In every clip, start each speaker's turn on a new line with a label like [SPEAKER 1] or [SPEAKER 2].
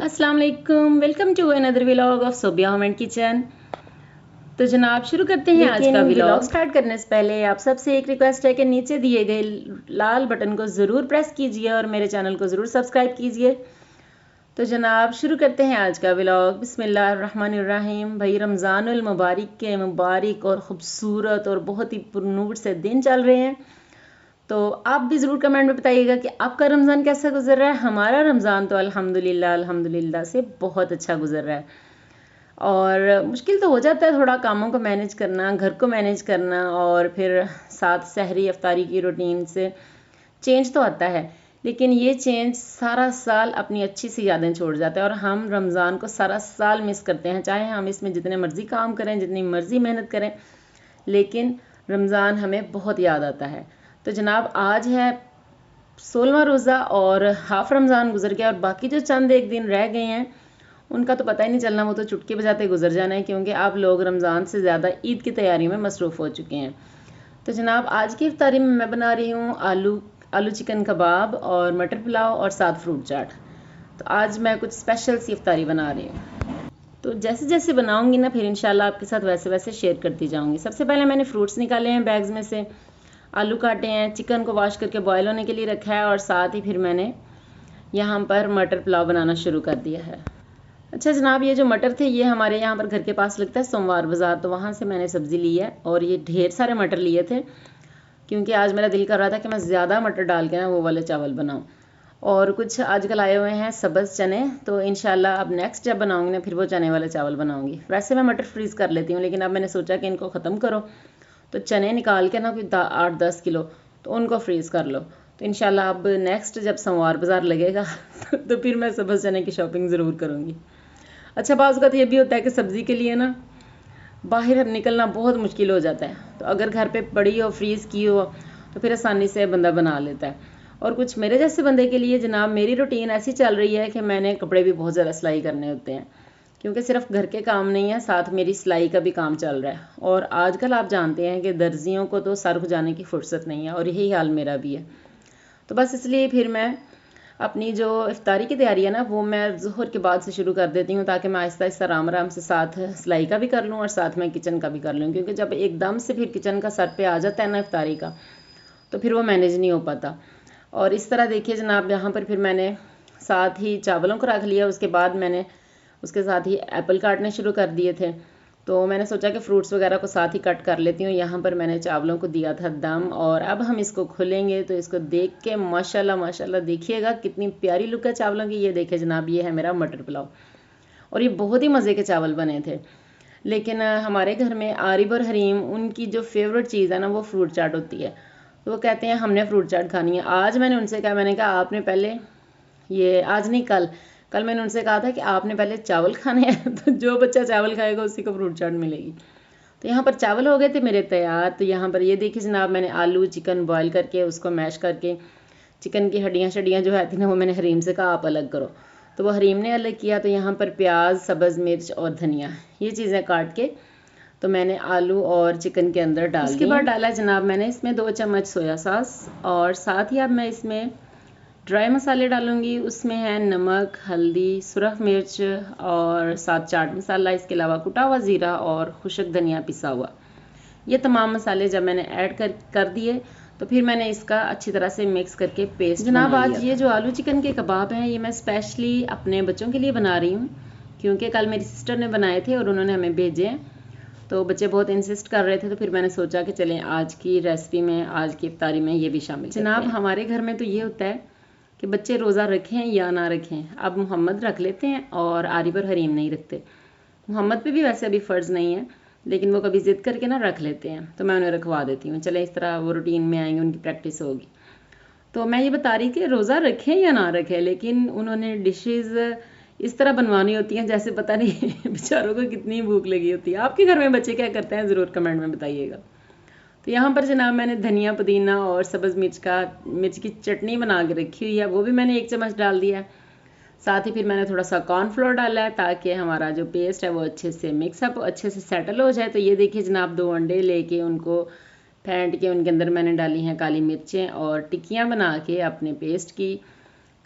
[SPEAKER 1] अस्सलाम वालेकुम, welcome to another vlog of Sobia home and kitchen. तो जनाब शुरू करते हैं आज का व्लॉग। स्टार्ट करने से पहले आप सबसे एक रिक्वेस्ट है कि नीचे दिए गए लाल बटन को ज़रूर प्रेस कीजिए और मेरे चैनल को ज़रूर सब्सक्राइब कीजिए। तो जनाब शुरू करते हैं आज का व्लॉग। बिस्मिल्लाहिर्रहमानिर्रहीम। भाई रमज़ानुल मुबारक के मुबारक और ख़ूबसूरत और बहुत ही पुरनूर से दिन चल रहे हैं। तो आप भी ज़रूर कमेंट में बताइएगा कि आपका रमज़ान कैसा गुजर रहा है। हमारा रमज़ान तो अल्हम्दुलिल्लाह से बहुत अच्छा गुजर रहा है। और मुश्किल तो हो जाता है थोड़ा कामों को मैनेज करना, घर को मैनेज करना और फिर साथ सहरी अफ्तारी की रूटीन से चेंज तो आता है, लेकिन ये चेंज सारा साल अपनी अच्छी सी यादें छोड़ जाता है और हम रमज़ान को सारा साल मिस करते हैं। चाहे हम इसमें जितने मर्ज़ी काम करें, जितनी मर्ज़ी मेहनत करें, लेकिन रमज़ान हमें बहुत याद आता है। तो जनाब आज है 16वां रोज़ा और हाफ रमज़ान गुजर गया और बाकी जो चंद एक दिन रह गए हैं उनका तो पता ही नहीं चलना, वो तो चुटकी बजाते गुजर जाना है, क्योंकि आप लोग रमज़ान से ज़्यादा ईद की तैयारी में मसरूफ़ हो चुके हैं। तो जनाब आज की इफ्तारी में मैं बना रही हूँ आलू चिकन कबाब और मटर पुलाव और साथ फ्रूट चाट। तो आज मैं कुछ स्पेशल सी इफ्तारी बना रही हूँ। तो जैसे जैसे बनाऊँगी ना फिर इंशाल्लाह आपके साथ वैसे वैसे शेयर करती जाऊँगी। सबसे पहले मैंने फ्रूट्स निकाले हैं बैग्स में से, आलू काटे हैं, चिकन को वॉश करके बॉयल होने के लिए रखा है और साथ ही फिर मैंने यहाँ पर मटर पुलाव बनाना शुरू कर दिया है। अच्छा जनाब, ये जो मटर थे ये हमारे यहाँ पर घर के पास लगता है सोमवार बाज़ार, तो वहाँ से मैंने सब्ज़ी ली है और ये ढेर सारे मटर लिए थे, क्योंकि आज मेरा दिल कर रहा था कि मैं ज़्यादा मटर डाल के ना वो वाले चावल बनाऊँ। और कुछ आजकल आए हुए हैं सब्ज़ चने, तो इंशाल्लाह अब नेक्स्ट जब बनाऊँगी ना फिर वो चने वाले चावल बनाऊँगी। वैसे मैं मटर फ्रीज़ कर लेती हूँ, लेकिन अब मैंने सोचा कि इनको ख़त्म करो तो चने निकाल के ना कोई 8-10 किलो तो उनको फ्रीज़ कर लो। तो इंशाल्लाह अब नेक्स्ट जब सोमवार बाज़ार लगेगा तो फिर मैं सब्ज़ चने की शॉपिंग ज़रूर करूँगी। अच्छा बाज़ का तो ये भी होता है कि सब्ज़ी के लिए ना बाहर निकलना बहुत मुश्किल हो जाता है, तो अगर घर पे पड़ी हो फ्रीज़ की हो तो फिर आसानी से बंदा बना लेता है। और कुछ मेरे जैसे बंदे के लिए जनाब मेरी रूटीन ऐसी चल रही है कि मैंने कपड़े भी बहुत ज़्यादा सिलाई करने होते हैं, क्योंकि सिर्फ घर के काम नहीं है, साथ मेरी सिलाई का भी काम चल रहा है। और आजकल आप जानते हैं कि दर्जियों को तो सर खुजाने की फुर्सत नहीं है और यही हाल मेरा भी है। तो बस इसलिए फिर मैं अपनी जो इफ्तारी की तैयारी है ना वो मैं ज़ोहर के बाद से शुरू कर देती हूँ, ताकि मैं आहिस्ता आहिस्ता आराम आराम से साथ सिलाई का भी कर लूँ और साथ में किचन का भी कर लूँ, क्योंकि जब एकदम से फिर किचन का सर पे आ जाता है ना इफ्तारी का तो फिर वो मैनेज नहीं हो पाता। और इस तरह देखिए जनाब, यहाँ पर फिर मैंने साथ ही चावलों को रख लिया, उसके बाद मैंने उसके साथ ही एप्पल काटने शुरू कर दिए थे। तो मैंने सोचा कि फ्रूट्स वगैरह को साथ ही कट कर लेती हूँ। यहाँ पर मैंने चावलों को दिया था दम और अब हम इसको खोलेंगे तो इसको देख के माशाल्लाह माशाल्लाह देखिएगा कितनी प्यारी लुक है चावलों की। ये देखिए जनाब, ये है मेरा मटर पुलाव और ये बहुत ही मज़े के चावल बने थे। लेकिन हमारे घर में आरिब और हरीम उनकी जो फेवरेट चीज़ है ना वो फ्रूट चाट होती है, तो वो कहते हैं हमने फ्रूट चाट खानी है। आज मैंने उनसे कहा, मैंने कहा आपने पहले ये आज नहीं कल मैंने उनसे कहा था कि आपने पहले चावल खाने हैं तो जो बच्चा चावल खाएगा उसी को फ्रूट चाट मिलेगी। तो यहाँ पर चावल हो गए थे मेरे तैयार। तो यहाँ पर ये देखिए जनाब, मैंने आलू चिकन बॉयल करके उसको मैश करके चिकन की हड्डियाँ जो है थी ना वो मैंने हरीम से कहा आप अलग करो, तो वो हरीम ने अलग किया। तो यहाँ पर प्याज, सब्ज़ मिर्च और धनिया ये चीज़ें काट के तो मैंने आलू और चिकन के अंदर डाल उसके बाद डाला जनाब मैंने इसमें 2 चम्मच सोया सॉस और साथ ही अब मैं इसमें ड्राई मसाले डालूंगी। उसमें है नमक, हल्दी, सुरख मिर्च और साथ चाट मसाला, इसके अलावा कुटा हुआ ज़ीरा और खुशक धनिया पिसा हुआ। ये तमाम मसाले जब मैंने ऐड कर दिए तो फिर मैंने इसका अच्छी तरह से मिक्स करके पेस्ट जनाब आज ये जो आलू चिकन के कबाब हैं ये मैं स्पेशली अपने बच्चों के लिए बना रही हूँ, क्योंकि कल मेरी सिस्टर ने बनाए थे और उन्होंने हमें भेजे हैं, तो बच्चे बहुत इंसिस्ट कर रहे थे। तो फिर मैंने सोचा कि चलें आज की रेसिपी में, आज की इफ्तारी में ये भी शामिल जनाब। हमारे घर में तो ये होता है कि बच्चे रोज़ा रखें या ना रखें, अब मोहम्मद रख लेते हैं और आरिफ और हरीम नहीं रखते। मोहम्मद पे भी वैसे अभी फ़र्ज़ नहीं है, लेकिन वो कभी ज़िद करके ना रख लेते हैं, तो मैं उन्हें रखवा देती हूँ। चले इस तरह वो रूटीन में आएंगे, उनकी प्रैक्टिस होगी। तो मैं ये बता रही कि रोज़ा रखें या ना रखें, लेकिन उन्होंने डिशेज़ इस तरह बनवानी होती हैं जैसे पता नहीं बेचारों को कितनी भूख लगी होती है। आपके घर में बच्चे क्या करते हैं ज़रूर कमेंट में बताइएगा। तो यहाँ पर जनाब मैंने धनिया, पुदीना और सब्ज़ मिर्च की चटनी बना के रखी हुई है, वो भी मैंने 1 चम्मच डाल दिया है। साथ ही फिर मैंने थोड़ा सा कॉर्नफ्लोर डाला है ताकि हमारा जो पेस्ट है वो अच्छे से मिक्सअप अच्छे से सेटल हो जाए। तो ये देखिए जनाब 2 अंडे लेके उनको फेंट के उनके अंदर मैंने डाली हैं काली मिर्चें और टिक्कियाँ बना के अपने पेस्ट की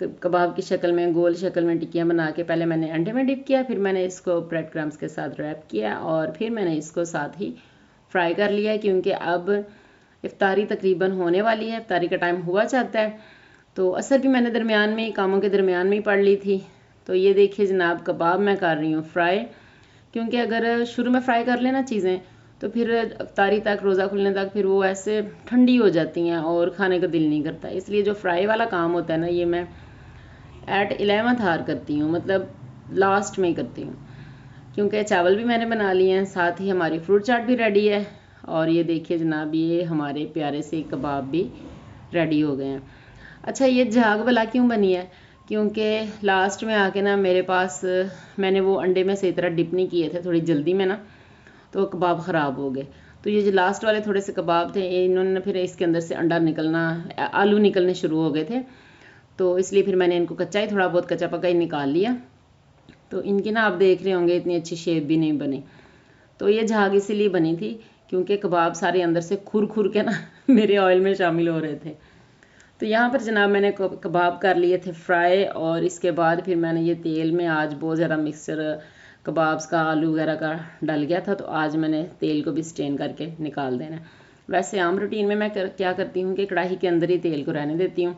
[SPEAKER 1] कबाब की शक्ल में, गोल शक्ल में टिक्कियाँ बना के पहले मैंने अंडे में डिप किया, फिर मैंने इसको ब्रेड क्रम्स के साथ रैप किया और फिर मैंने इसको साथ ही फ्राई कर लिया, क्योंकि अब इफ्तारी तकरीबन होने वाली है, इफ्तारी का टाइम हुआ चाहता है। तो असर भी मैंने दरमियान में ही, कामों के दरमियान में ही पढ़ ली थी। तो ये देखिए जनाब, कबाब मैं कर रही हूँ फ्राई, क्योंकि अगर शुरू में फ्राई कर लेना चीज़ें तो फिर इफ्तारी तक, रोज़ा खुलने तक फिर वो ऐसे ठंडी हो जाती हैं और खाने का दिल नहीं करता। इसलिए जो फ्राई वाला काम होता है ना, ये मैं एट 11th आवर करती हूँ, मतलब लास्ट में ही करती हूँ, क्योंकि चावल भी मैंने बना लिए हैं, साथ ही हमारी फ्रूट चाट भी रेडी है। और ये देखिए जनाब, ये हमारे प्यारे से कबाब भी रेडी हो गए हैं। अच्छा, ये झाग भला क्यों बनी है? क्योंकि लास्ट में आके ना मेरे पास, मैंने वो अंडे में सही तरह डिप नहीं किए थे, थोड़ी जल्दी में ना, तो कबाब ख़राब हो गए। तो ये जो लास्ट वाले थोड़े से कबाब थे, इन्होंने फिर इसके अंदर से अंडा निकलना, आलू निकलने शुरू हो गए थे, तो इसलिए फिर मैंने इनको कच्चा ही, थोड़ा बहुत कच्चा पका ही निकाल लिया। तो इनकी ना आप देख रहे होंगे इतनी अच्छी शेप भी नहीं बनी। तो ये झाग इसीलिए बनी थी क्योंकि कबाब सारे अंदर से खुर खुर के ना मेरे ऑयल में शामिल हो रहे थे। तो यहाँ पर जनाब मैंने कबाब कर लिए थे फ्राई, और इसके बाद फिर मैंने ये तेल में, आज बहुत ज़्यादा मिक्सचर कबाब्स का, आलू वगैरह का डल गया था, तो आज मैंने तेल को भी स्ट्रेन करके निकाल देना है। वैसे आम रूटीन में मैं क्या करती हूँ कि कढ़ाई के अंदर ही तेल को रहने देती हूँ,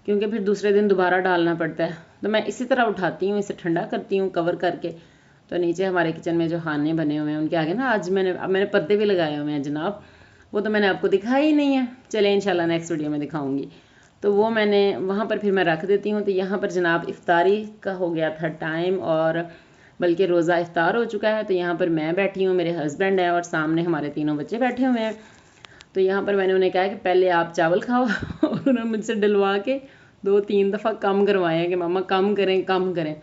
[SPEAKER 1] क्योंकि फिर दूसरे दिन दोबारा डालना पड़ता है। तो मैं इसी तरह उठाती हूँ, इसे ठंडा करती हूँ कवर करके। तो नीचे हमारे किचन में जो खाने बने हुए हैं उनके आगे ना आज मैंने पर्दे भी लगाए हुए हैं जनाब, वो तो मैंने आपको दिखाया ही नहीं है। चले इंशाल्लाह नेक्स्ट वीडियो में दिखाऊंगी। तो वो मैंने वहाँ पर फिर मैं रख देती हूँ। तो यहाँ पर जनाब इफ्तारी का हो गया था टाइम, और बल्कि रोज़ा इफ्तार हो चुका है। तो यहाँ पर मैं बैठी हूँ, मेरे हस्बैंड है और सामने हमारे तीनों बच्चे बैठे हुए हैं। तो यहाँ पर मैंने उन्हें कहा कि पहले आप चावल खाओ और उन्होंने मुझसे डलवा के 2-3 दफ़ा कम करवाए हैं कि मामा कम करें, कम करें।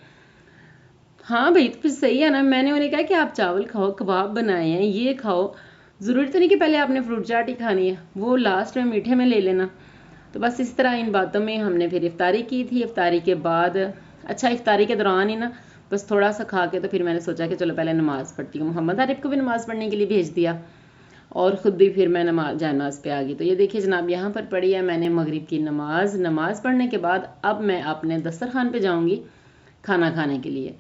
[SPEAKER 1] हाँ भाई, तो फिर सही है ना। मैंने उन्हें कहा कि आप चावल खाओ, कबाब बनाए हैं, ये खाओ, ज़रूरी तो नहीं कि पहले आपने फ्रूट चाट ही खानी है, वो लास्ट में मीठे में ले लेना। तो बस इस तरह इन बातों में हमने फिर इफ्तारी की थी। इफ्तारी के बाद, अच्छा इफ्तारी के दौरान ही ना बस थोड़ा सा खा के तो फिर मैंने सोचा कि चलो पहले नमाज़ पढ़ती हूँ। मोहम्मद आरिफ को भी नमाज़ पढ़ने के लिए भेज दिया और ख़ुद भी फिर मैं नमाज पे आ गई। तो ये देखिए जनाब, यहाँ पर पढ़ी है मैंने मगरिब की नमाज पढ़ने के बाद अब मैं अपने दस्तरखान पे जाऊँगी खाना खाने के लिए,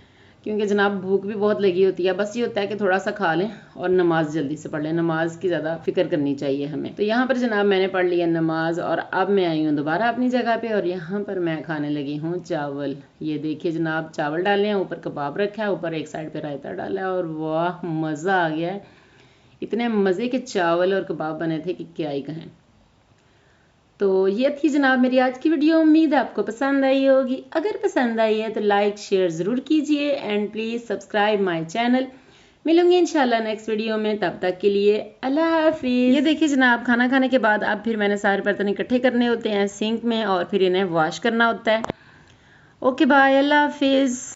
[SPEAKER 1] क्योंकि जनाब भूख भी बहुत लगी होती है। बस ये होता है कि थोड़ा सा खा लें और नमाज जल्दी से पढ़ लें, नमाज की ज़्यादा फिक्र करनी चाहिए हमें। तो यहाँ पर जनाब मैंने पढ़ लिया नमाज, और अब मैं आई हूँ दोबारा अपनी जगह पे, और यहाँ पर मैं खाने लगी हूँ चावल। ये देखिए जनाब, चावल डाले हैं, ऊपर कबाब रखा है, ऊपर एक साइड पे रायता डाला है, और वाह मज़ा आ गया है। इतने मज़े के चावल और कबाब बने थे कि क्या ही कहें। तो ये थी जनाब मेरी आज की वीडियो। उम्मीद है आपको पसंद आई होगी। अगर पसंद आई है तो लाइक शेयर ज़रूर कीजिए, and please subscribe my channel. मिलूंगी इंशाल्लाह नेक्स्ट वीडियो में, तब तक के लिए अल्लाह हाफिज़। ये देखिए जनाब, खाना खाने के बाद अब फिर मैंने सारे बर्तन इकट्ठे करने होते हैं सिंक में, और फिर इन्हें वॉश करना होता है। ओके बाय, अल्लाह हाफिज़।